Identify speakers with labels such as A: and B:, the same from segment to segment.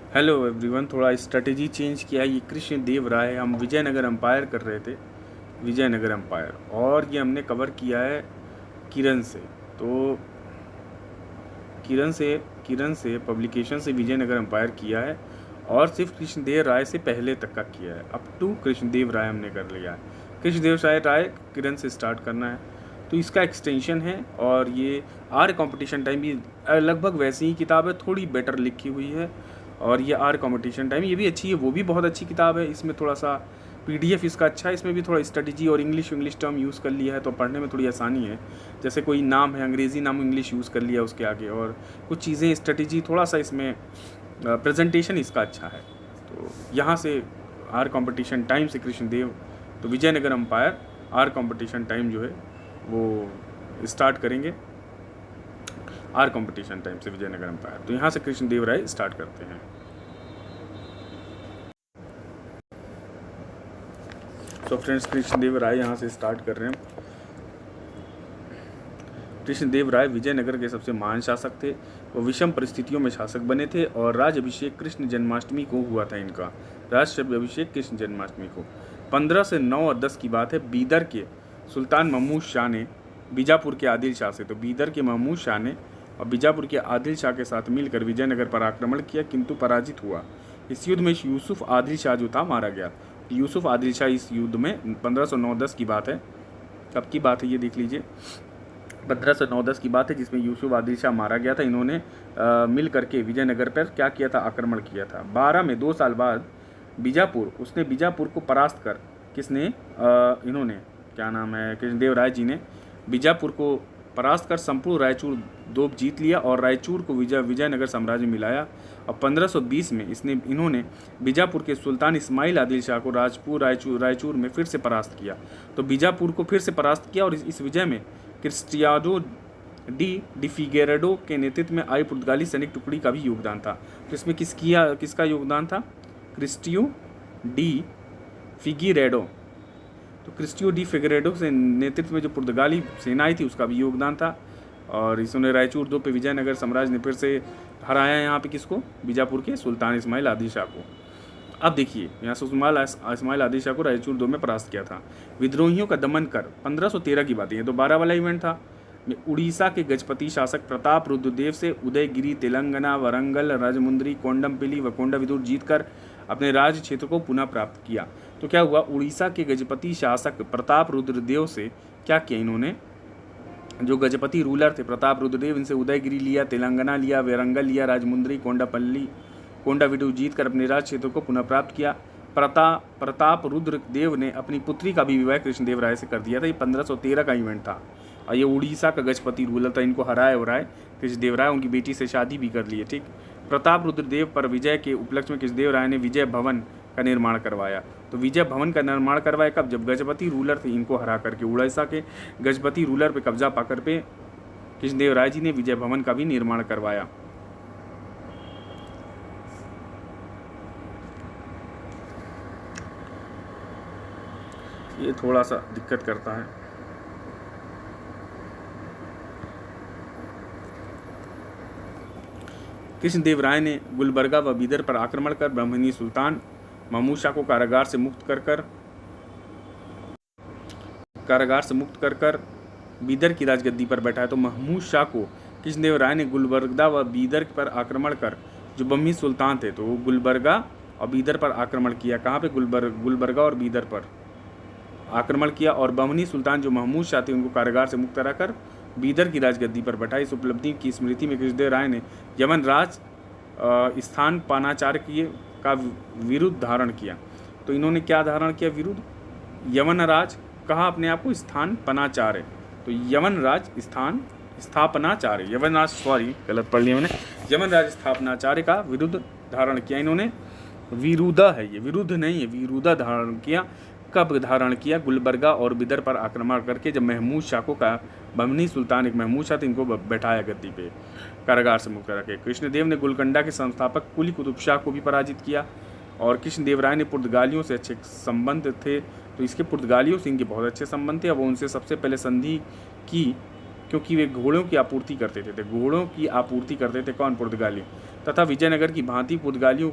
A: Hello everyone, थोड़ा strategy change किया है। ये कृष्णदेव राय, हम विजयनगर एम्पायर कर रहे थे, विजयनगर एम्पायर, और ये हमने कवर किया है किरण से। तो किरण से पब्लिकेशन से विजयनगर एम्पायर किया है, और सिर्फ कृष्णदेव राय से पहले तक का किया है। अप टू कृष्णदेव राय हमने कर लिया है। कृष्णदेव राय किरण से स्टार्ट करना है, तो इसका एक्सटेंशन है। और ये आर कंपटीशन टाइम भी लगभग वैसी ही किताब है, थोड़ी बेटर लिखी हुई है। और ये आर कंपटीशन टाइम ये भी अच्छी है, वो भी बहुत अच्छी किताब है। इसमें थोड़ा सा पीडीएफ इसका अच्छा है, इसमें भी थोड़ा स्ट्रेटजी और इंग्लिश टर्म यूज़ कर लिया है, तो पढ़ने में थोड़ी आसानी है। जैसे कोई नाम है, अंग्रेज़ी नाम इंग्लिश यूज़ कर लिया उसके आगे, और कुछ चीज़ें स्ट्रेटजी थोड़ा सा इसमें प्रेजेंटेशन इसका अच्छा है। तो यहाँ से आर कंपटीशन टाइम से कृष्णदेव, तो Vijayanagara empire are competition time जो है वो स्टार्ट करेंगे। आर कंपटीशन टाइम से विजयनगर एम्पायर, तो यहाँ से कृष्णदेव राय स्टार्ट करते हैं। तो फ्रेंड्स, कृष्णदेव राय यहाँ से स्टार्ट कर रहे हैं। कृष्णदेव राय विजयनगर के सबसे महान शासक थे। वो विषम परिस्थितियों में शासक बने थे, और राज अभिषेक कृष्ण जन्माष्टमी को हुआ था इनका। राज अभिषेक कृष्ण जन्माष्टमी को 15 से 9 और 10 की बात है। बीदर के सुल्तान महमूद शाह ने बीजापुर के आदिल शाह से, तो बीदर के महमूद शाह ने और बीजापुर के आदिल शाह के साथ मिलकर विजयनगर पर आक्रमण किया, किंतु पराजित हुआ। इस युद्ध में यूसुफ आदिल शाह जो था मारा गया। यूसुफ आदिल शाह इस युद्ध में 1509-10 की बात है। कब की बात है ये देख लीजिए, 1509-10 की बात है, जिसमें यूसुफ आदिल शाह मारा गया था। इन्होंने मिल करके विजयनगर पर क्या किया था, आक्रमण किया था। 12 में 2 साल बाद बीजापुर को परास्त कर, किसने, इन्होंने, क्या नाम है, कृष्णदेव राय जी ने बीजापुर को परास्त कर संपूर्ण रायचूर दोप जीत लिया, और रायचूर को विजयनगर साम्राज्य में मिलाया। और 1520 में इन्होंने बीजापुर के सुल्तान इस्माइल आदिल शाह को रायचूर में फिर से परास्त किया। तो बीजापुर को फिर से परास्त किया, और इस विजय में क्रिस्टियानो डी फिगेरेडो के नेतृत्व में आई पुर्तगाली सैनिक टुकड़ी का भी योगदान था। तो इसमें किसका योगदान था, क्रिस्टियो डी फिगेरेडो। तो क्रिस्टियो डी फिगेरेडो के नेतृत्व में जो पुर्तगाली सेनाएं थी उसका भी योगदान था। और इसने रायचूर दो पे विजयनगर साम्राज्य ने फिर से हराया यहाँ पे किसको, बीजापुर के सुल्तान इस्माइल आदिल शाह को। अब देखिए, यहाँ से इस्माइल आदिल शाह को रायचूर दो में परास्त किया था। विद्रोहियों का दमन कर 1513 की बात है, ये तो 12 वाला इवेंट था। उड़ीसा के गजपति शासक प्रताप रुद्रदेव से उदयगिरी, तेलंगाना, वरंगल, राजमुंद्री, कोंडमपिली व कोंडाविदुर जीतकर अपने राज्य क्षेत्र को पुनः प्राप्त किया। तो क्या हुआ, उड़ीसा के गजपति शासक प्रताप रुद्रदेव से क्या किया इन्होंने, जो गजपति रूलर थे प्रताप रुद्रदेव, इनसे उदयगिरी लिया, तेलंगाना लिया, वेरंगल लिया, राजमुंद्री, कोंडाविदु जीत कर अपने राज क्षेत्र को पुनः प्राप्त किया। प्रताप रुद्रदेव ने अपनी पुत्री का भी विवाह कृष्णदेव राय से कर दिया था। ये 1513 का इवेंट था, और ये उड़ीसा का गजपति रूलर था। इनको हराए कृष्णदेव राय, उनकी बेटी से शादी भी कर ली है। ठीक, प्रताप रुद्रदेव पर विजय के उपलक्ष्य में कृष्णदेव राय ने विजय भवन का निर्माण करवाया। तो विजय भवन का निर्माण करवाया कब, जब गजपति रूलर थे इनको हरा करके, उड़ीसा के गजपति रूलर पे कब्जा पाकर पे कृष्णदेव राय जी ने विजय भवन का भी निर्माण करवाया। ये थोड़ा सा दिक्कत करता है। कृष्णदेव राय ने गुलबर्गा व बीदर पर आक्रमण कर ब्राह्मणी सुल्तान महमूद शाह को कारागार से मुक्त कर बीदर की राजगद्दी पर बैठाया। तो महमूद शाह को कृष्णदेव राय ने गुलबर्गा व बीदर पर आक्रमण कर, जो बम्मी सुल्तान थे, तो वो गुलबर्गा और बीदर पर आक्रमण किया। कहाँ पे, गुलबर्गा और बीदर पर आक्रमण किया, और बमनी सुल्तान जो महमूद शाह थे उनको कारागार से मुक्त कराकर बीदर की राजगद्दी पर बैठाई। इस उपलब्धि की स्मृति में कृष्णदेव राय ने यमन राज स्थान पानाचार्य का विरुद्ध धारण किया। तो इन्होंने क्या धारण किया, विरुद्ध, यमन राज कहा अपने आप को स्थान पनाचार्य, तो यमन राज स्थापनाचार्य, यमन राज, सॉरी गलत पढ़ लिया मैंने, यमन राज स्थापनाचार्य का विरुद्ध धारण किया इन्होंने। विरुद्ध है ये, विरुद्ध नहीं है, विरुद्ध धारण किया। कब धारण किया, गुलबर्गा और बिदर पर आक्रमण करके, जब महमूद शाह को का बमनी सुल्तान एक महमूद शाह थे, इनको बैठाया गद्दी पे, कारागार से मुक्त करके। कृष्णदेव ने गोलकोंडा के संस्थापक कुली कुतुब शाह को भी पराजित किया, और कृष्णदेव राय ने पुर्तगालियों से अच्छे संबंध थे, तो इसके पुर्तगालियों से इनके बहुत अच्छे संबंध थे। अब उनसे सबसे पहले संधि की, क्योंकि वे घोड़ों की आपूर्ति करते थे। घोड़ों की आपूर्ति करते थे कौन, पुर्तगाली। तथा विजयनगर की भांति पुर्तगालियों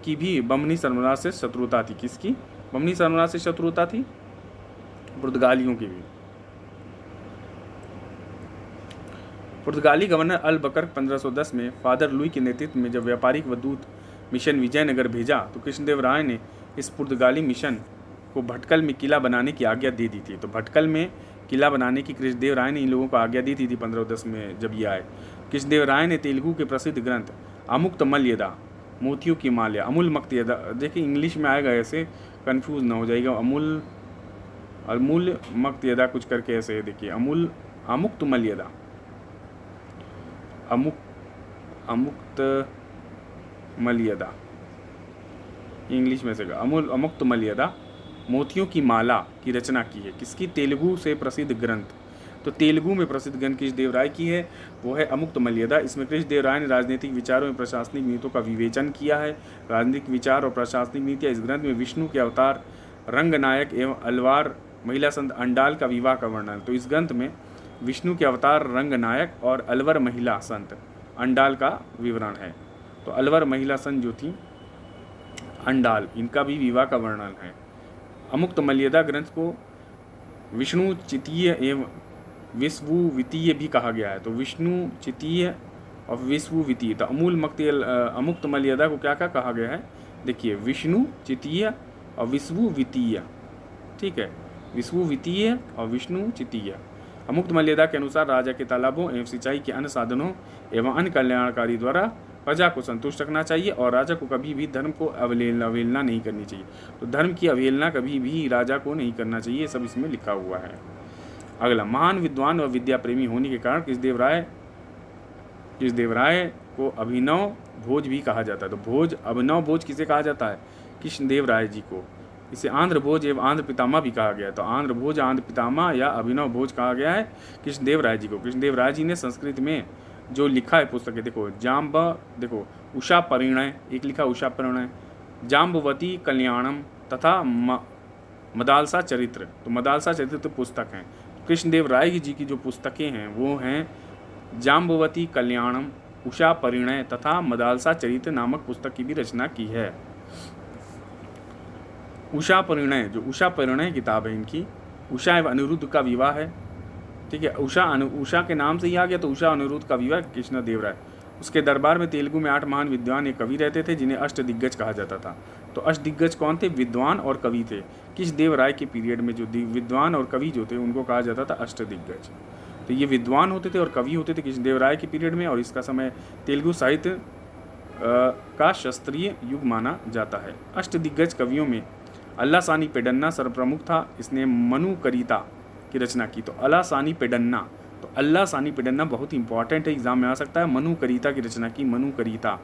A: की भी बमनी साम्राज्य से शत्रुता थी। किसकी बमनी साम्राज्य से शत्रुता थी? पुर्तगालियों की भी। पुर्तगाली गवर्नर अल बकर 1510 में फादर लुई के नेतृत्व में जब व्यापारिक व दूत मिशन विजयनगर भेजा तो कृष्णदेव राय ने इस पुर्तगाली मिशन को भटकल में किला बनाने की आज्ञा दे दी थी। तो भटकल में किला बनाने की कृष्णदेव राय ने इन लोगों को आज्ञा दी थी 1510 में जब ये आए। कृष्णदेव राय ने तेलुगु के प्रसिद्ध ग्रंथ अमुक्तमल्यदा, मोतियों की माल्या, अमूल मक्तयदा, देखिए इंग्लिश में आएगा ऐसे कंफ्यूज ना हो जाएगा, अमूल मक्तयदा कुछ करके ऐसे देखिए, अमुक्तमल्यदा, अमुक्तमल्यदा इंग्लिश में से अमुक्तमल्यदा, मोतियों की माला की रचना की है। किसकी? तेलुगु से प्रसिद्ध ग्रंथ। तो तेलुगु में प्रसिद्ध ग्रंथ कृष्णदेव राय की है, वो है अमुक्तमल्यदा। इसमें कृष्णदेव राय ने राजनीतिक विचारों एवं प्रशासनिक नीतियों का विवेचन किया है। राजनीतिक विचार और प्रशासनिक नीतियाँ इस ग्रंथ में विष्णु के अवतार, रंगनायक एवं अलवार महिला संत अंडाल का विवाह का वर्णन। तो इस ग्रंथ में विष्णु के अवतार, रंगनायक और अलवर महिला संत अंडाल का विवरण है। तो अलवर महिला संत जो थी अंडाल, इनका भी विवाह का वर्णन है। अमुक्तमल्यदा ग्रंथ को विष्णु चितीय एवं विश्ववितीय भी कहा गया है। तो विष्णु चितीय और विश्ववितीय। तो अमुक्तमल्यदा को क्या क्या कहा गया है? देखिए, विष्णु चितीय और विश्ववितीय, ठीक है, विश्ववितीय और विष्णु चितीय। अमुक्तमल्यदा के अनुसार राजा के तालाबों एवं सिंचाई के अन्य साधनों एवं अन्य कल्याणकारी द्वारा प्रजा को संतुष्ट रखना चाहिए और राजा को कभी भी धर्म को अवहेलना नहीं करनी चाहिए। तो धर्म की अवहेलना कभी भी राजा को नहीं करना चाहिए, सब इसमें लिखा हुआ है। अगला, महान विद्वान व विद्या प्रेमी होने के कारण कृष्णदेव राय को अभिनव भोज भी कहा जाता है। तो अभिनव भोज किसे कहा जाता है? कृष्णदेव राय जी को। इसे आंध्र भोज एवं आंध्र पितामह भी कहा गया है। तो आंध्र भोज, आंध्र पितामह या अभिनव भोज कहा गया है कृष्णदेव राय जी को। कृष्णदेव राय जी ने संस्कृत में जो लिखा है पुस्तकें, देखो देखो उषा परिणय, एक लिखा उषा परिणय, जाम्बवती कल्याणम तथा मदालसा चरित्र। तो मदालसा चरित्र तो पुस्तक हैं। कृष्णदेव राय जी की जो पुस्तकें हैं वो हैं जाम्बवती कल्याणम, उषा परिणय तथा मदालसा चरित्र नामक पुस्तक की भी रचना की है। उषा परिणय किताब है इनकी। उषा एवं अनिरुद्ध का विवाह है, ठीक है। उषा के नाम से ही आ गया, तो उषा अनिरुद्ध का विवाह कृष्णदेव राय। उसके दरबार में तेलुगु में 8 महान विद्वान एक कवि रहते थे जिन्हें अष्टदिग्गज कहा जाता था। तो अष्टदिग्गज कौन थे? विद्वान और कवि थे। कृष्णदेव राय के पीरियड में जो विद्वान और कवि जो थे उनको कहा जाता था अष्टदिग्गज। तो ये विद्वान होते थे और कवि होते थे कृष्णदेव राय के पीरियड में, और इसका समय तेलुगु साहित्य का शास्त्रीय युग माना जाता है। अष्टदिग्गज कवियों में अल्लासानी पेडन्ना सर्वप्रमुख था। इसने मनुकरिता की रचना की। तो अल्लासानी पेडन्ना बहुत इंपॉर्टेंट है, एग्जाम में आ सकता है। मनुकरिता की रचना की, मनुकारिता।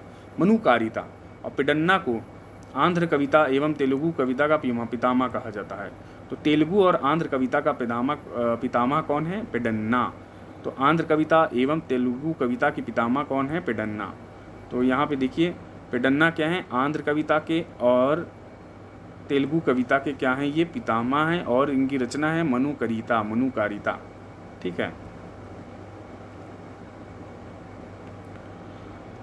A: और पेडन्ना को आंध्र कविता एवं तेलुगु कविता का पितामह कहा जाता है। तो तेलुगु और आंध्र कविता का पितामह कौन है? पेडन्ना। तो आंध्र कविता एवं तेलुगु कविता की पितामह कौन है? पेडन्ना। तो यहाँ पे देखिए पेडन्ना क्या है? आंध्र कविता के और तेलुगु कविता के क्या हैं? ये पितामह हैं, और इनकी रचना है मनुकारिता, ठीक है।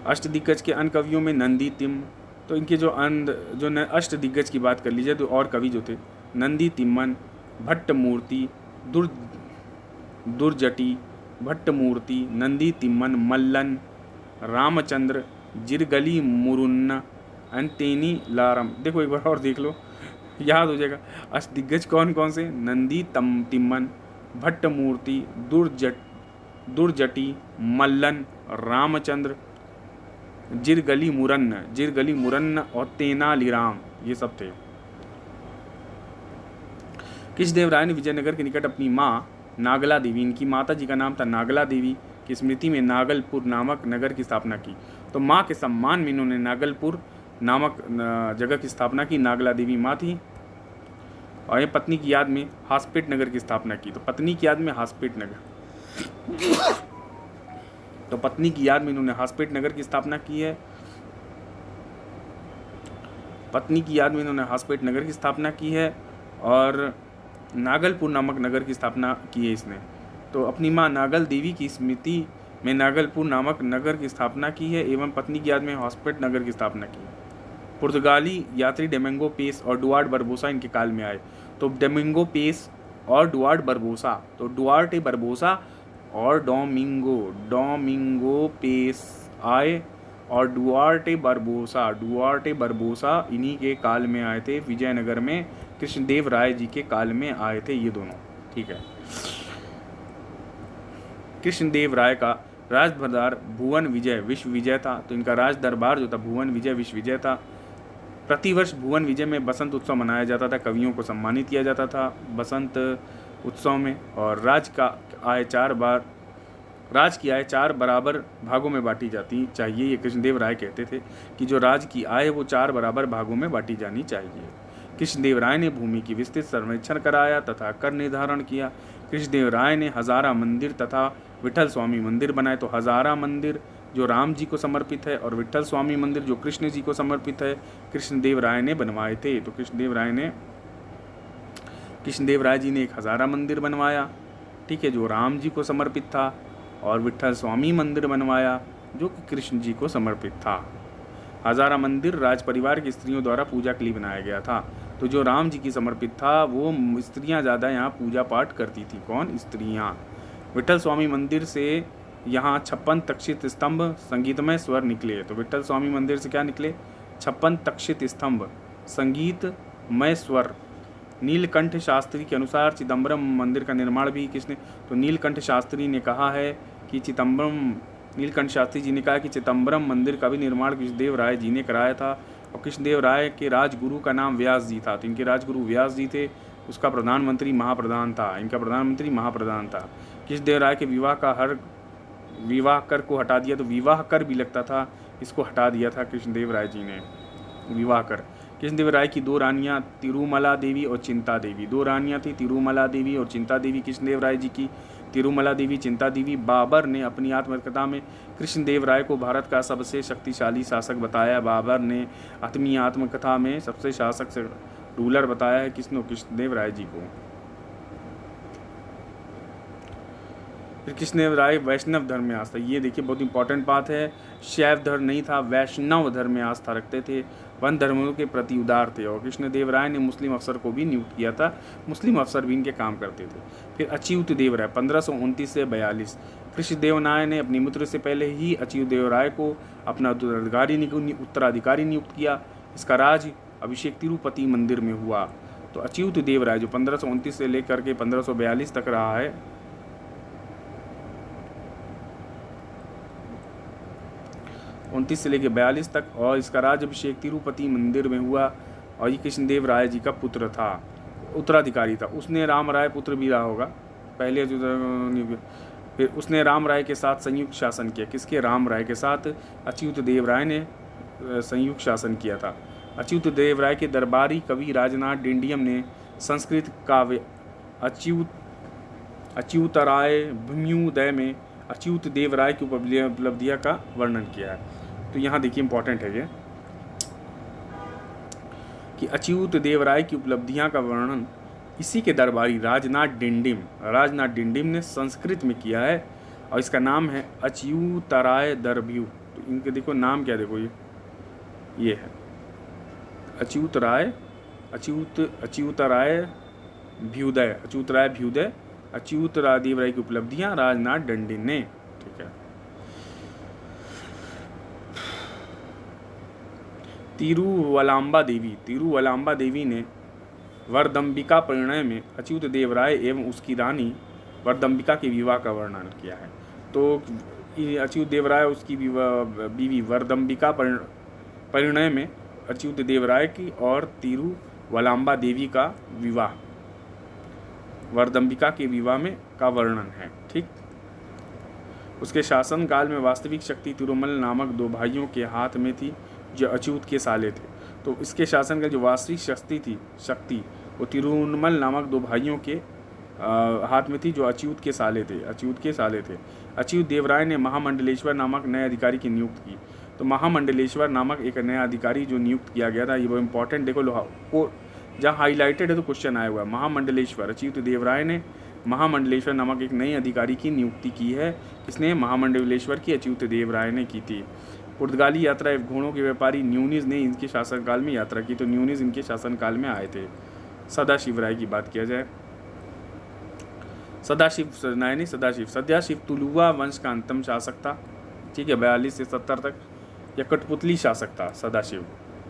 A: अष्टदिग्गज के अन्य कवियों में नंदी तिम्म। तो इनके जो अष्टदिग्गज की बात कर लीजिए तो और कवि जो थे नंदी तिम्मन, भट्टमूर्ति, दुर्जटी, भट्टमूर्ति, नंदी तिम्मन, मल्लन, रामचंद्र, जिरगली मुरुन्ना, अंतेनी लारम। देखो एक बार और देख लो, याद हो जाएगा। अष्टदिग्गज कौन कौन से? नंदी तिम्मन, भट्टमूर्ति, दुर्जटी, मल्लन, रामचंद्र, जिरगली मुरन्न और तेनालीराम, ये सब थे। कृष्णदेव राय ने विजयनगर के निकट अपनी माँ नागला देवी, इनकी माता जी का नाम था नागला देवी, की स्मृति में नागलपुर नामक नगर की स्थापना की। तो माँ के सम्मान में इन्होंने नागलपुर नामक जगह की स्थापना की। नागला देवी माँ थी, और ये पत्नी की याद में हासपेट नगर की स्थापना की। तो पत्नी की याद में हासपेट इन्होंने हासपेट नगर की स्थापना की है। और नागलपुर नामक नगर की स्थापना की है इसने। तो अपनी माँ नागल देवी की स्मृति में नागलपुर नामक नगर की स्थापना की है एवं पत्नी की याद में हॉस्पिट नगर की स्थापना की। पुर्तगाली यात्री डोमिंगो पेस और डुआर्ट बरबोसा इनके काल में आए। तो डोमिंगो पेस और डुआर्ट बरबोसा, तो डुआर्टे बरबोसा और डोमिंगो पेस आए और डुआर्टे बरबोसा इन्हीं के काल में आए थे। विजयनगर में कृष्णदेव राय जी के काल में आए थे ये दोनों। ठीक है। कृष्णदेव राय का राज दरबार भुवन विजय विश्व विजय था। तो इनका राज दरबार जो था भुवन विजय विश्व विजय था। प्रतिवर्ष भुवन विजय में बसंत उत्सव मनाया जाता था, कवियों को सम्मानित किया जाता था बसंत उत्सव में। और राज की आय 4 बराबर भागों में बांटी जाती चाहिए। ये कृष्णदेव राय कहते थे कि जो राज की आय वो 4 बराबर भागों में बांटी जानी चाहिए। कृष्णदेव राय ने भूमि की विस्तृत सर्वेक्षण कराया तथा कर निर्धारण किया। कृष्णदेव राय ने हजारा मंदिर तथा विठल स्वामी मंदिर बनाए। तो हजारा मंदिर जो राम जी को समर्पित है और विठल स्वामी मंदिर जो कृष्ण जी को समर्पित है, कृष्णदेव राय ने बनवाए थे। तो कृष्णदेव राय जी ने एक हजारा मंदिर बनवाया, ठीक है, जो राम जी को समर्पित था, और विठल स्वामी मंदिर बनवाया जो कि कृष्ण जी को समर्पित था। हजारा मंदिर राज परिवार की स्त्रियों द्वारा पूजा के लिए बनाया गया था। तो जो राम जी की समर्पित था वो स्त्रियां ज़्यादा यहाँ पूजा पाठ करती थी। कौन? स्त्रियां। विठल स्वामी मंदिर से यहाँ 56 तक्षित स्तंभ संगीतमय स्वर निकले। तो विठल स्वामी मंदिर से क्या निकले? 56 तक्षित स्तंभ संगीतमय स्वर। नीलकंठ शास्त्री के अनुसार चिदम्बरम मंदिर का निर्माण भी किसने? तो नीलकंठ शास्त्री ने कहा है कि नीलकंठ शास्त्री जी ने कहा कि चिदम्बरम मंदिर का भी निर्माण कृष्णदेव राय जी ने कराया था। और कृष्णदेव राय के राजगुरु का नाम व्यास जी था। तो इनके राजगुरु व्यास जी थे। उसका प्रधानमंत्री महाप्रधान था। इनका प्रधानमंत्री महाप्रधान था। कृष्णदेव राय के विवाह कर को हटा दिया। तो विवाह कर भी लगता था, इसको हटा दिया था कृष्णदेव राय जी ने, विवाह कर। कृष्णदेव राय की 2 रानियां तिरुमला देवी और चिंता देवी। 2 रानियां थी, तिरुमला देवी और चिंता देवी कृष्णदेव राय जी की। तिरुमला देवी, चिंता देवी। बाबर ने अपनी आत्मकथा में कृष्णदेव राय को भारत का सबसे शक्तिशाली शासक बताया। बाबर ने अपनी आत्मकथा में सबसे शासक रूलर बताया है किसने? कृष्णदेव राय जी को। फिर कृष्णदेव राय वैष्णव धर्म में आस्था, ये देखिए बहुत इंपॉर्टेंट बात है। शैव धर्म नहीं था, वैष्णव धर्म में आस्था रखते थे, वन धर्मों के प्रति उदार थे। और कृष्णदेव राय ने मुस्लिम अफसर को भी नियुक्त किया था, मुस्लिम अफसर भी इनके काम करते थे। फिर अच्युत देव राय 1529 से 42। कृष्णदेव राय ने अपनी मृत्यु से पहले ही अच्युत देव राय को अपना उत्तराधिकारी नियुक्त किया। इसका राज अभिषेक तिरुपति मंदिर में हुआ। तो अच्युत देव राय जो 1529 से लेकर के 1542 तक रहा है, 29 से लेकर 42 तक, और इसका राज्याभिषेक तिरुपति मंदिर में हुआ। और ये कृष्णदेव राय जी का पुत्र था, उत्तराधिकारी था। उसने राम राय पुत्र भी रहा होगा पहले। फिर उसने राम राय के साथ संयुक्त शासन किया। किसके? राम राय के साथ अच्युत देव राय ने संयुक्त शासन किया था। अच्युत देव राय के दरबारी कवि राजनाथ डिंडियम ने संस्कृत काव्य अच्युतराय भूम्युदय में अच्युत देव राय की उपलब्धियां का वर्णन किया है। तो यहाँ देखिए इंपॉर्टेंट है ये कि अच्युत देव राय की उपलब्धियां का वर्णन इसी के दरबारी राजनाथ डिंडिम ने संस्कृत में किया है। और इसका नाम है अच्युतराय दरभ्यू। तो इनके देखो नाम क्या, देखो ये है अच्युतराय भ्युदय, अच्युत देव राय की उपलब्धियां राजनाथ डिंडिम ने। ठीक है। तिरुवलाम्बा देवी ने वरदम्बिका परिणय में अच्युत देव राय एवं उसकी रानी वरदम्बिका के विवाह का वर्णन किया है। तो अच्युत देव राय उसकी बीवी वरदम्बिका परिणय में अच्युत देव राय की और तिरुवलाम्बा देवी का विवाह वरदम्बिका के विवाह में का वर्णन है। ठीक। उसके शासन काल में वास्तविक शक्ति तिरुमल नामक 2 भाइयों के हाथ में थी जो अच्युत के साले थे। तो इसके शासन का जो वास्तविक शक्ति वो तिरुमल नामक 2 भाइयों के हाथ में थी जो अच्युत के साले थे। अच्युत देव राय ने महामंडलेश्वर नामक नए अधिकारी की नियुक्त की। तो महामंडलेश्वर नामक एक नया अधिकारी जो नियुक्त किया गया था, ये वो इंपॉर्टेंट, देखो जहाँ हाईलाइटेड है तो क्वेश्चन आया हुआ है। महामंडलेश्वर अच्युत देव राय ने महामंडलेश्वर नामक एक नए अधिकारी की नियुक्ति की है। किसने? महामंडलेश्वर की अच्युत देव राय ने की थी। पुर्तगाली यात्रा एवं घोड़ों के व्यापारी न्यूनीज ने इनके शासनकाल में यात्रा की। तो न्यूनीज इनके शासनकाल में आए थे। सदाशिव राय की बात किया जाए, सदाशिव तुलुवा वंश का अंतिम शासक था। ठीक है, 42 से 70 तक। या कठपुतली शासक था सदाशिव।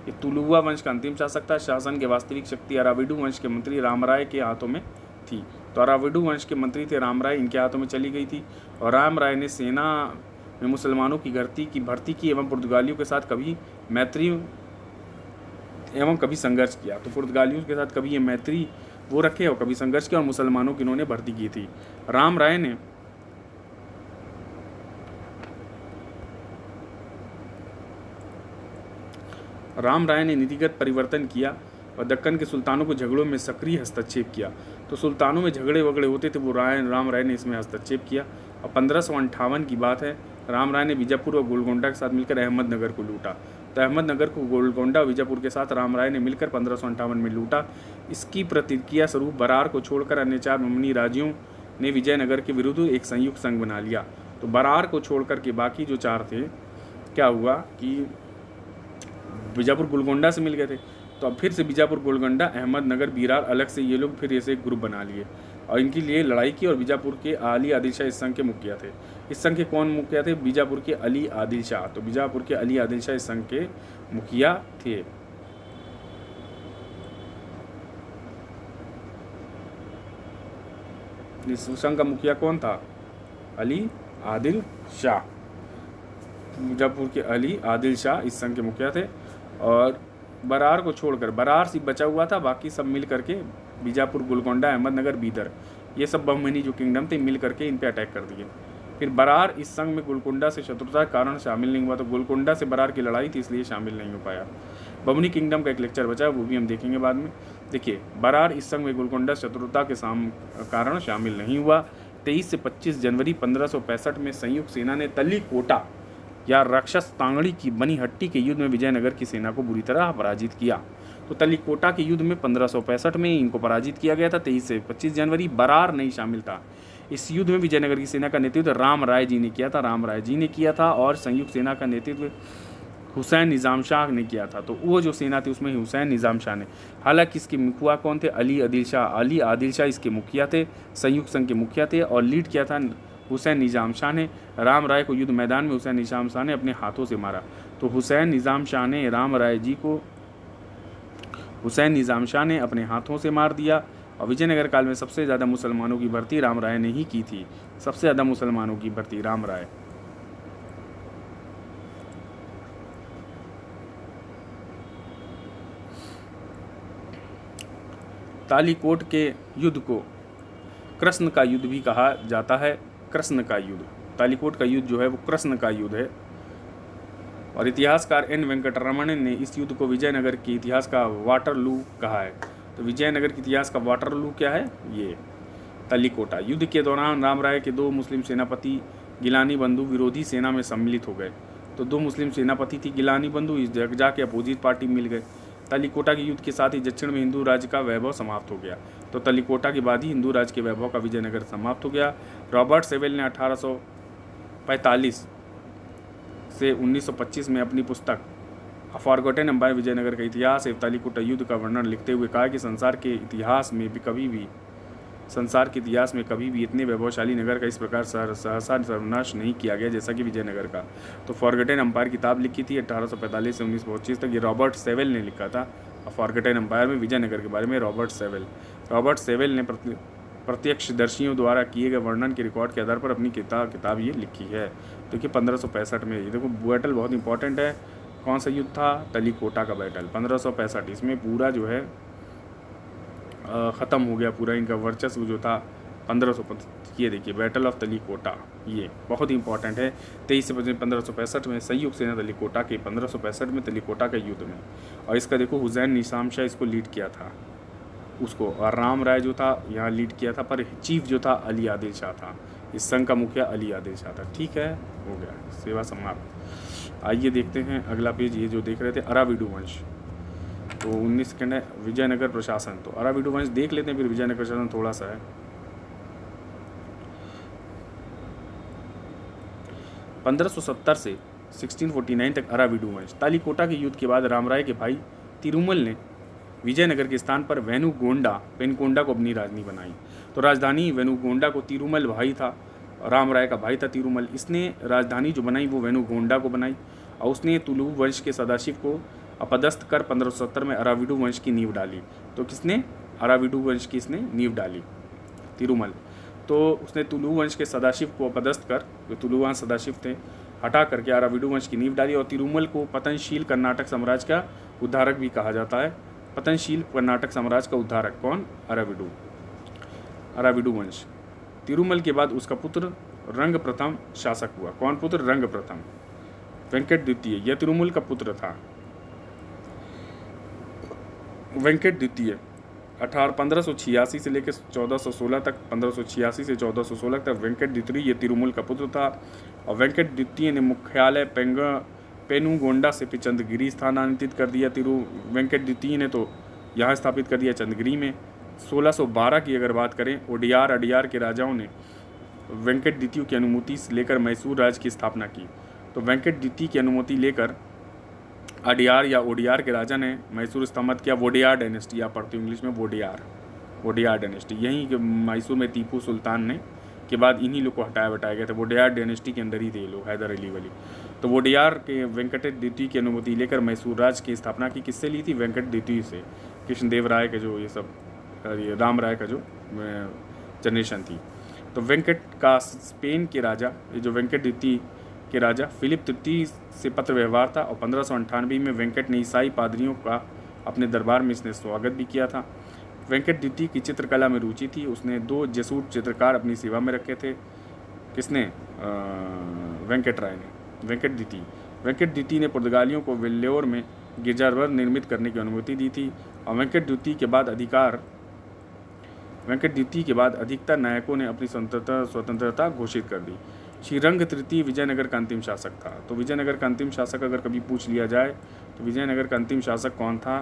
A: ये तुलुवा वंश का अंतिम शासक था। शासन की वास्तविक शक्ति अराविडु वंश के मंत्री रामराय के हाथों में थी। तो अराविडु वंश के मंत्री थे रामराय, इनके हाथों में चली गई थी। और रामराय ने सेना में मुसलमानों की भर्ती की एवं पुर्तगालियों के साथ कभी मैत्री एवं कभी संघर्ष किया। तो पुर्तगालियों के साथ कभी ये मैत्री वो रखे और कभी संघर्ष किया, और मुसलमानों की इन्होंने भर्ती की थी। राम राय ने नीतिगत परिवर्तन किया और दक्कन के सुल्तानों को झगड़ों में सक्रिय हस्तक्षेप किया। तो सुल्तानों में झगड़े वगड़े होते थे, वो राम राय ने इसमें हस्तक्षेप किया। और 1558 की बात है, राम राय ने बीजापुर और गोलकोंडा के साथ मिलकर अहमदनगर को लूटा। तो अहमदनगर को गोलकोंडा बीजापुर के साथ राम राय ने मिलकर 1558 में लूटा। इसकी प्रतिक्रिया स्वरूप बरार को छोड़कर अन्य 4 बमनी राज्यों ने विजयनगर के विरुद्ध एक संयुक्त संघ बना लिया। तो बरार को छोड़कर के बाकी जो 4 थे, क्या हुआ कि बीजापुर गोलकोंडा से मिल गए थे। तो अब फिर से बीजापुर, गोलकोंडा, अहमदनगर, बीरार अलग से ये लोग फिर ऐसे एक ग्रुप बना लिए और इनके लिए लड़ाई की। और बीजापुर के अली आदिल शाह इस संघ के मुखिया थे। इस संघ के कौन मुखिया थे? बीजापुर के अली आदिल शाह। तो बीजापुर के अली आदिल शाह इस संघ के मुखिया थे। इस संघ का मुखिया कौन था? अली आदिल शाह। बीजापुर के अली आदिल शाह इस संघ के मुखिया थे। और बरार को छोड़कर, बरार सिर्फ बचा हुआ था, बाकी सब मिल करके बीजापुर, गोलकोंडा, अहमदनगर, बीदर, ये सब बहमनी जो किंगडम थे मिल करके इन पे अटैक कर दिए। फिर बरार इस संघ में गोलकोंडा से शत्रुता के कारण शामिल नहीं हुआ। तो गोलकोंडा से बरार की लड़ाई थी, इसलिए शामिल नहीं हो पाया। बमनी किंगडम का एक लेक्चर बचा है, वो भी हम देखेंगे बाद में। देखिए, बरार इस संघ में गोलकोंडा शत्रुता के कारण शामिल नहीं हुआ। 23 से 25 जनवरी 1565 में संयुक्त सेना ने तलीकोटा या राक्षस तांगड़ी की बनी हट्टी के युद्ध में विजयनगर की सेना को बुरी तरह पराजित किया। तो तलीकोटा के युद्ध में 1565 में इनको पराजित किया गया था। 23 से 25 जनवरी। बरार नहीं शामिल था। इस युद्ध में विजयनगर की सेना का नेतृत्व राम राय जी ने किया था। और संयुक्त सेना का नेतृत्व हुसैन निज़ाम शाह ने किया था। तो वो जो सेना थी उसमें हुसैन निज़ाम शाह ने। हालांकि इसके मुखिया कौन थे? अली आदिल शाह इसके मुखिया थे, संयुक्त संघ के मुखिया थे। और लीड किया था हुसैन निज़ाम शाह ने। राम राय को युद्ध मैदान में हुसैन निज़ाम शाह ने अपने हाथों से मारा। तो हुसैन निज़ाम शाह ने राम राय जी को अपने हाथों से मार दिया। और विजयनगर काल में सबसे ज़्यादा मुसलमानों की भर्ती राम राय ने ही की थी। सबसे ज़्यादा मुसलमानों की भर्ती राम राय। तालीकोट के युद्ध को कृष्ण का युद्ध भी कहा जाता है। कृष्ण का युद्ध, तालीकोट का युद्ध जो है वो कृष्ण का युद्ध है। और इतिहासकार एन वेंकटरमण ने इस युद्ध को विजयनगर के इतिहास का वाटरलू कहा है। तो विजयनगर के इतिहास का वाटरलू क्या है? ये तलीकोटा। युद्ध के दौरान राम राय के 2 मुस्लिम सेनापति गिलानी बंधु विरोधी सेना में सम्मिलित हो गए। तो 2 मुस्लिम सेनापति थी गिलानी बंधु, इस जाके अपोजिट पार्टी मिल गए। तलीकोटा के युद्ध के साथ ही दक्षिण में हिंदू राज्य का वैभव समाप्त हो गया। तो तलीकोटा के बाद ही हिंदू राज्य के वैभव का विजयनगर समाप्त हो गया। रॉबर्ट सेवेल ने 1845 से 1925 में अपनी पुस्तक अ फॉरगॉटन एम्पायर विजयनगर का इतिहास एवं तलीकोटा युद्ध का वर्णन लिखते हुए कहा कि संसार के इतिहास में कभी भी इतने वैभवशाली नगर का इस प्रकार सहसा सर्वनाश नहीं किया गया जैसा कि विजयनगर का। तो फॉरगॉटन एम्पायर किताब लिखी थी 1845 से 1925 तक। ये रॉबर्ट सेवेल ने लिखा था। फॉरगॉटन एम्पायर में विजयनगर के बारे में रॉबर्ट सेवेल ने प्रत्यक्षदर्शियों द्वारा किए गए वर्णन के रिकॉर्ड के आधार पर अपनी किताब ये लिखी है। देखिए 1565 में, ये देखो बैटल बहुत इंपॉर्टेंट है। कौन सा युद्ध था? तलीकोटा का बैटल 1565। इसमें पूरा जो है ख़त्म हो गया, पूरा इनका वर्चस्व जो था 1505। ये देखिए बैटल ऑफ तलीकोटा, ये बहुत इंपॉर्टेंट है। 23 से 1565 में संयुक्त सेना तलीकोटा के 1565 में तलीकोटा के युद्ध में। और इसका देखो हुसैन निज़ाम शाह इसको लीड किया था उसको, और राम राय जो था यहाँ लीड किया था, पर चीफ जो था अली आदिल शाह था। इस संघ का मुखिया अली आदिल शाह था। ठीक है, हो गया, सेवा समाप्त। आइए देखते हैं अगला पेज। ये जो देख रहे थे अराविडु वंश, तो 19 सेकंड है। विजयनगर प्रशासन, तो अराविडु वंश देख लेते हैं, फिर विजयनगर प्रशासन थोड़ा सा है। 1570 से 1649 तक अराविडु वंश। तालीकोटा के युद्ध के बाद रामराय के भाई तिरुमल ने विजयनगर के स्थान पर पेनकोंडा को अपनी राजधानी बनाई। तो राजधानी वेनुगोंडा को तिरुमल भाई था, रामराय का भाई था तिरुमल, इसने राजधानी जो बनाई वो वेनुगोंडा को बनाई और उसने तुलु वंश के सदाशिव को अपदस्थ कर 1570 में अराविडु वंश की नींव डाली। तो किसने? अराविडु वंश की इसने नींव डाली, तिरुमल। तो उसने तुलु वंश के सदाशिव को अपदस्थ कर, जो तुलुवान सदाशिव थे, हटा करके अराविडु वंश की नींव डाली। और तिरुमल को पतनशील कर्नाटक साम्राज्य का उद्धारक भी कहा जाता है। पतनशील कर्नाटक साम्राज्य का उद्धारक कौन? अराविडु वंश। तिरुमल के बाद उसका पुत्र रंग प्रथम शासक हुआ। कौन पुत्र? रंग प्रथम। वेंकट द्वितीय यह तिरुमल का पुत्र था। वेंकट द्वितीय 1586 से लेकर 1416 तक, 1586 से 1416 तक वेंकट द्वितीय ये तिरुमल का पुत्र था। और वेंकट द्वितीय ने मुख्यालय पेनुगोंडा से चंद्रगिरी स्थानांतरित कर दिया। वेंकट द्वितीय ने तो यहाँ स्थापित कर दिया चंद्रगिरी में। 1612 की अगर बात करें, अडियार के राजाओं ने वेंकट द्वितीय की अनुमति लेकर मैसूर राज्य की स्थापना की। तो वेंकट द्वितीय की अनुमति लेकर अडियार या ओडियार के राजा ने मैसूर स्थापित किया। वोडियार डायनेस्टी आप पढ़ते हो इंग्लिश में, वोडियार डायनेस्टी। यहीं मैसूर में टीपू सुल्तान ने के बाद इन्हीं लोग को हटाया गया था। वोडियार डायनेस्टी के अंदर ही थे ये लोग, हैदर अली वाली। तो वोडियार के वेंकट द्वितीय की अनुमति लेकर मैसूर राज्य की स्थापना की। किससे ली थी? वेंकट द्वितीय से। कृष्णदेव राय के जो ये सब, राम राय का जो जनरेशन थी। तो वेंकट का स्पेन के राजा, ये जो वेंकट द्वितीय के राजा फिलिप तृतीय से पत्र व्यवहार था। और 1598 में वेंकट ने ईसाई पादरियों का अपने दरबार में इसने स्वागत भी किया था। वेंकट द्वितीय की चित्रकला में रुचि थी। उसने 2 जेसूट चित्रकार अपनी सेवा में रखे थे। किसने? वेंकट राय ने। वेंकट द्वितीय ने पुर्तगालियों को वेल्लोर में गिरजाघर निर्मित करने की अनुमति दी थी। और वेंकट द्वितीय के बाद अधिकतर नायकों ने अपनी स्वतंत्रता घोषित कर दी। श्रीरंग तृतीय विजयनगर का अंतिम शासक था। तो विजयनगर का अंतिम शासक अगर कभी पूछ लिया जाए तो विजयनगर का अंतिम शासक कौन था?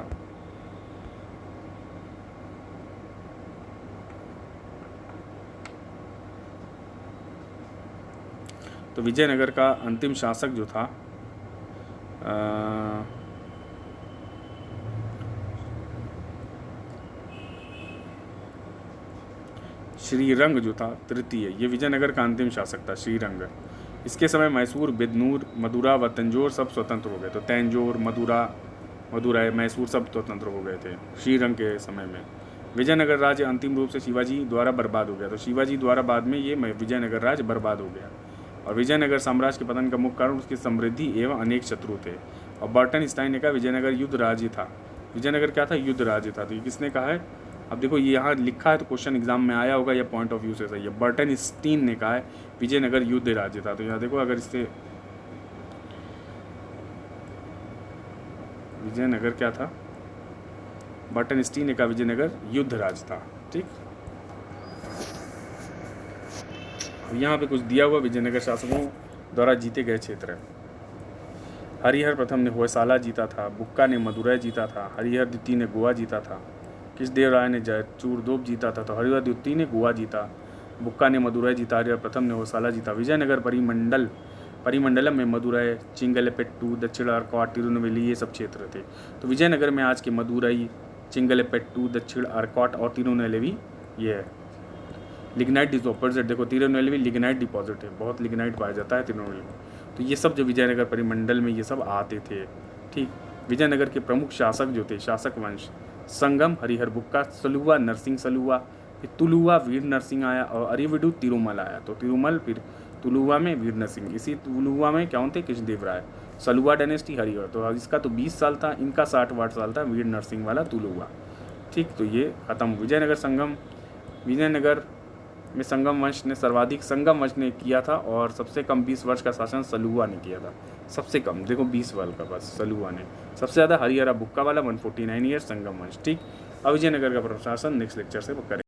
A: तो विजयनगर का अंतिम शासक जो था श्रीरंग जो था तृतीय, ये विजयनगर का अंतिम शासक था, श्रीरंग। इसके समय मैसूर, बिदनूर, मदुरा व तंजौर सब स्वतंत्र हो गए। तो तंजौर, मदुराई, मैसूर सब स्वतंत्र हो गए थे श्रीरंग के समय में। विजयनगर राज्य अंतिम रूप से शिवाजी द्वारा बर्बाद हो गया। तो शिवाजी द्वारा बाद में ये विजयनगर राज्य बर्बाद हो गया। और विजयनगर साम्राज्य के पतन का मुख्य कारण उसकी समृद्धि एवं अनेक शत्रु थे। और बर्टन स्टाइन ने कहा विजयनगर युद्ध राज्य था। विजयनगर क्या था? युद्ध राज्य था। तो ये किसने कहा है? अब देखो ये यहाँ लिखा है तो क्वेश्चन एग्जाम में आया होगा, या पॉइंट ऑफ व्यू से सही है। बर्टन स्टीन ने कहा है विजयनगर युद्ध राज्य था। तो यहाँ देखो अगर इससे विजयनगर क्या था? बर्टन स्टीन ने कहा विजयनगर युद्ध राज्य था। ठीक, यहाँ पे कुछ दिया हुआ विजयनगर शासकों द्वारा जीते गए क्षेत्र है। हरिहर प्रथम ने होयसाला जीता था। बुक्का ने मदुरै जीता था। हरिहर द्वितीय ने गोवा जीता था। कृष्णदेव राय ने जयचूरदोप जीता था। तो हरिहर द्वितीय ने गोवा जीता, बुक्का ने मदुरै जीता, हरिहर प्रथम ने होयसाला जीता। विजयनगर परिमंडलम में मदुरै, चिंगलपेट्टू, दक्षिण आर्कॉट, तिरुनेलवेली ये सब क्षेत्र थे। तो विजयनगर में आज के मदुरै, चिंगलपेट्टू, दक्षिण आर्कॉट और तिरुनेलवेली ये है। लिग्नाइट डिपॉजिट देखो, तिरुनेलवेली लिग्नाइट डिपॉजिट है, बहुत लिग्नाइट पाया जाता है तिरुनेलवेली में। तो ये सब जो विजयनगर परिमंडल में ये सब आते थे। ठीक, विजयनगर के प्रमुख शासक जो थे, शासक वंश, संगम, हरिहर बुक्का, सलुवा, नरसिंह सलुवा, फिर तुलुवा वीर नरसिंह आया और अरिविडु तिरुमल आया। तो तिरुमल, फिर तुलुवा में वीर नरसिंह, इसी तुलुवा में क्या होते? कृष्णदेव राय। सलुवा डायनेस्टी, हरिहर। तो इसका तो 20 साल था, इनका 60-60 साल था, वीर नरसिंह वाला तुलुवा। ठीक, तो ये खत्म। विजयनगर में संगम वंश ने किया था और सबसे कम 20 वर्ष का शासन सलुवा ने किया था। सबसे कम देखो 20 वर्ष का बस सलुवा ने। सबसे ज़्यादा हरिहरा बुक्का वाला 149 ईयर संगम वंश। ठीक, अब विजयनगर का प्रशासन नेक्स्ट लेक्चर से करें।